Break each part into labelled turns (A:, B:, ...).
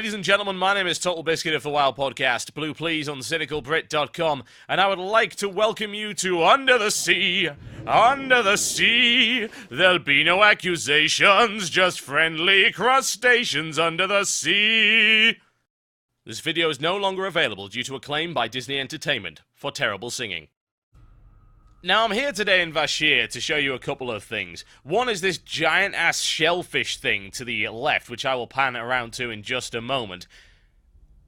A: Ladies and gentlemen, my name is Total Biscuit of the WoW Podcast, Blue Please on CynicalBrit.com, and I would like to welcome you to Under the Sea. Under the sea, there'll be no accusations, just friendly crustaceans under the sea. This video is no longer available due to a claim by Disney Entertainment for terrible singing. Now, I'm here today in Vashj'ir to show you a couple of things. One is this giant-ass shellfish thing to the left, which I will pan around to in just a moment.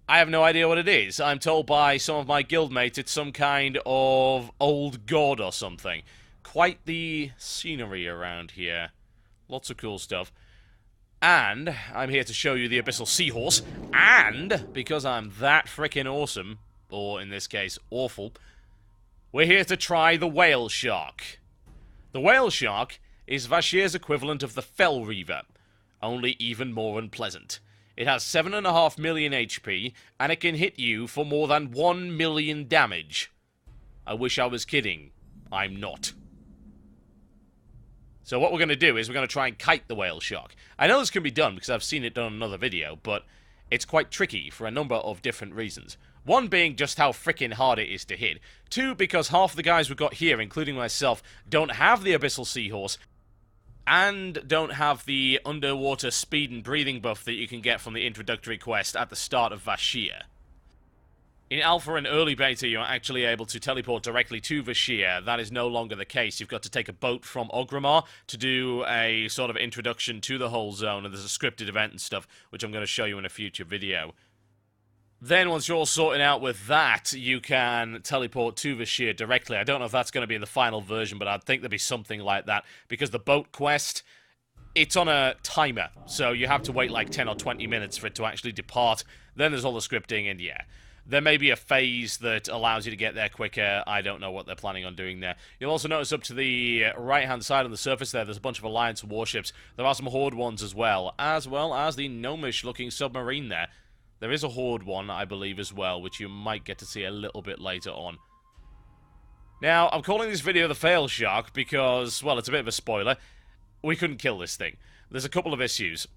A: I have no idea what it is. I'm told by some of my guildmates it's some kind of old god or something. Quite the scenery around here. Lots of cool stuff. And I'm here to show you the Abyssal Seahorse. And, because I'm that frickin' awesome, or in this case, awful, we're here to try the Whale Shark. The Whale Shark is Vashj'ir's equivalent of the Fell Reaver, only even more unpleasant. It has 7.5 million HP, and it can hit you for more than 1 million damage. I wish I was kidding. I'm not. So what we're going to do is we're going to try and kite the Whale Shark. I know this can be done because I've seen it done in another video, but it's quite tricky for a number of different reasons. One being just how frickin' hard it is to hit. Two, because half the guys we've got here, including myself, don't have the Abyssal Seahorse, and don't have the underwater speed and breathing buff that you can get from the introductory quest at the start of Vashj'ir. In Alpha and Early Beta, you're actually able to teleport directly to Vashj'ir. That is no longer the case. You've got to take a boat from Orgrimmar to do a sort of introduction to the whole zone, and there's a scripted event and stuff, which I'm going to show you in a future video. Then, once you're all sorted out with that, you can teleport to Vashj'ir directly. I don't know if that's going to be in the final version, but I'd think there'd be something like that, because the boat quest, it's on a timer, so you have to wait like 10 or 20 minutes for it to actually depart. Then there's all the scripting, and yeah. There may be a phase that allows you to get there quicker. I don't know what they're planning on doing there. You'll also notice up to the right-hand side on the surface there's a bunch of Alliance warships. There are some Horde ones as well as the gnomish-looking submarine there. There is a Horde one, I believe, as well, which you might get to see a little bit later on. Now, I'm calling this video the Failshark because, well, it's a bit of a spoiler. We couldn't kill this thing. There's a couple of issues.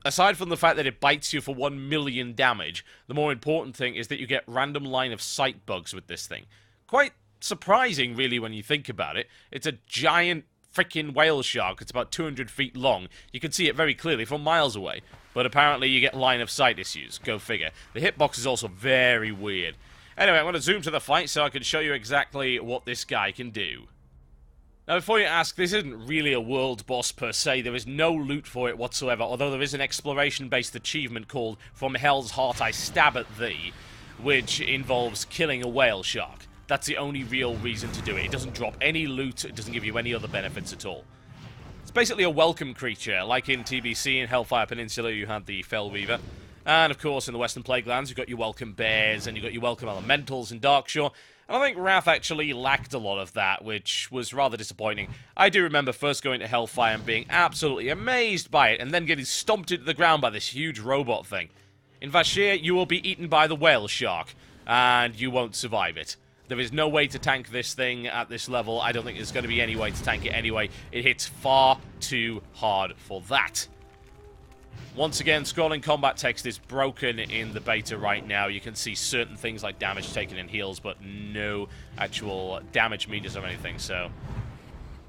A: Aside from the fact that it bites you for 1 million damage, the more important thing is that you get random line of sight bugs with this thing. Quite surprising, really, when you think about it. It's a giant frickin' whale shark. It's about 200 feet long. You can see it very clearly from miles away. But apparently you get line of sight issues. Go figure. The hitbox is also very weird. Anyway, I'm going to zoom to the fight so I can show you exactly what this guy can do. Now, before you ask, this isn't really a world boss per se. There is no loot for it whatsoever, although there is an exploration-based achievement called From Hell's Heart I Stab at Thee, which involves killing a whale shark. That's the only real reason to do it. It doesn't drop any loot, it doesn't give you any other benefits at all. It's basically a welcome creature, like in TBC in Hellfire Peninsula you had the Fell Reaver. And of course in the Western Plaguelands you've got your welcome bears and you've got your welcome elementals in Darkshore. And I think Wrath actually lacked a lot of that, which was rather disappointing. I do remember first going to Hellfire and being absolutely amazed by it, and then getting stomped into the ground by this huge robot thing. In Vashj'ir, you will be eaten by the whale shark, and you won't survive it. There is no way to tank this thing at this level. I don't think there's going to be any way to tank it anyway. It hits far too hard for that. Once again, scrolling combat text is broken in the beta right now. You can see certain things like damage taken in heals, but no actual damage meters or anything, so...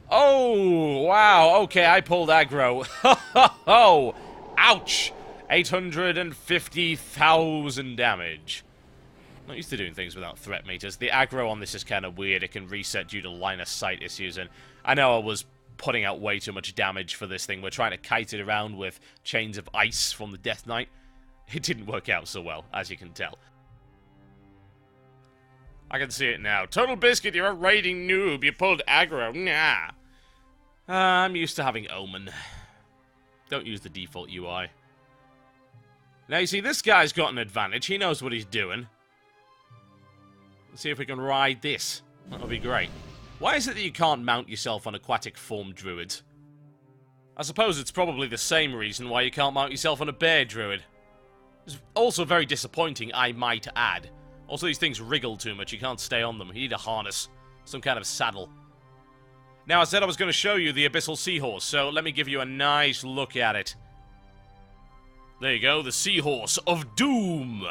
A: Oh, wow, okay, I pulled aggro. Oh, ouch! 850,000 damage. Not used to doing things without threat meters. The aggro on this is kind of weird. It can reset due to line of sight issues, and I know I was putting out way too much damage for this thing. We're trying to kite it around with chains of ice from the Death Knight. It didn't work out so well, as you can tell. I can see it now. Total Biscuit, you're a raiding noob. You pulled aggro. Nah. I'm used to having Omen. Don't use the default UI. Now, you see, this guy's got an advantage. He knows what he's doing. Let's see if we can ride this. That'll be great. Why is it that you can't mount yourself on aquatic form druids? I suppose it's probably the same reason why you can't mount yourself on a bear druid. It's also very disappointing, I might add. Also, these things wriggle too much. You can't stay on them. You need a harness. Some kind of saddle. Now, I said I was going to show you the Abyssal Seahorse, so let me give you a nice look at it. There you go, the Seahorse of Doom.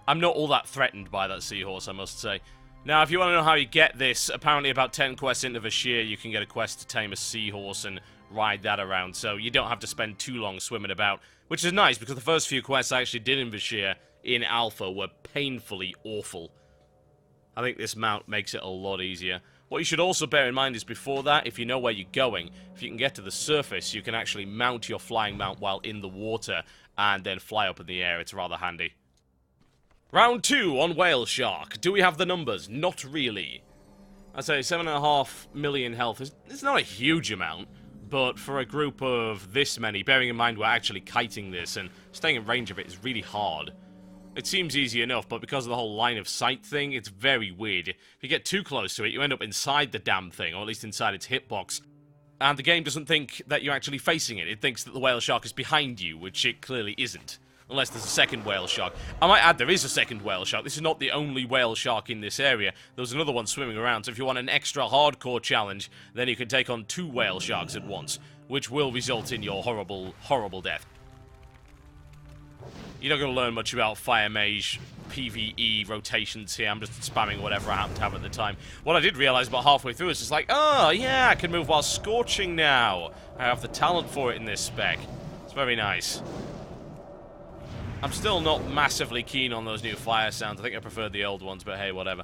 A: I'm not all that threatened by that seahorse, I must say. Now, if you want to know how you get this, apparently about 10 quests into Vashir, you can get a quest to tame a seahorse and ride that around, so you don't have to spend too long swimming about, which is nice, because the first few quests I actually did in Vashir, in Alpha, were painfully awful. I think this mount makes it a lot easier. What you should also bear in mind is before that, if you know where you're going, if you can get to the surface, you can actually mount your flying mount while in the water, and then fly up in the air. It's rather handy. Round 2 on Failshark. Do we have the numbers? Not really. I'd say 7.5 million health is not a huge amount, but for a group of this many, bearing in mind we're actually kiting this, and staying in range of it is really hard. It seems easy enough, but because of the whole line of sight thing, it's very weird. If you get too close to it, you end up inside the damn thing, or at least inside its hitbox. And the game doesn't think that you're actually facing it. It thinks that the whale shark is behind you, which it clearly isn't. Unless there's a second whale shark. I might add there is a second whale shark. This is not the only whale shark in this area. There's another one swimming around, so if you want an extra hardcore challenge, then you can take on 2 whale sharks at once, which will result in your horrible, horrible death. You're not going to learn much about Fire Mage PvE rotations here. I'm just spamming whatever I happen to have at the time. What I did realize about halfway through is just like, oh, yeah, I can move while scorching now. I have the talent for it in this spec. It's very nice. I'm still not massively keen on those new fire sounds. I think I preferred the old ones, but hey, whatever.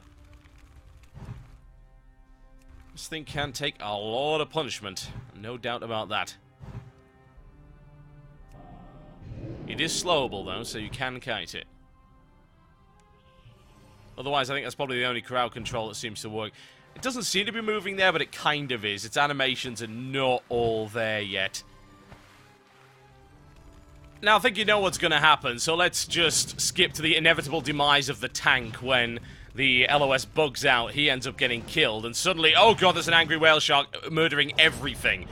A: This thing can take a lot of punishment. No doubt about that. It is slowable, though, so you can kite it. Otherwise, I think that's probably the only crowd control that seems to work. It doesn't seem to be moving there, but it kind of is. Its animations are not all there yet. Now, I think you know what's going to happen, so let's just skip to the inevitable demise of the tank when the LOS bugs out, he ends up getting killed, and suddenly, oh god, there's an angry whale shark murdering everything.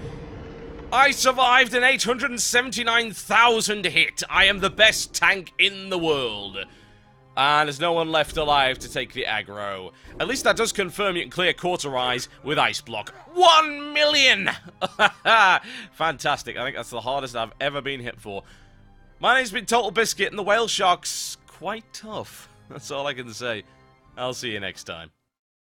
A: I survived an 879,000 hit. I am the best tank in the world. And there's no one left alive to take the aggro. At least that does confirm you can clear Cauterize with Ice Block. 1 million! Fantastic. I think that's the hardest I've ever been hit for. My name's been Total Biscuit, and the whale shark's quite tough. That's all I can say. I'll see you next time.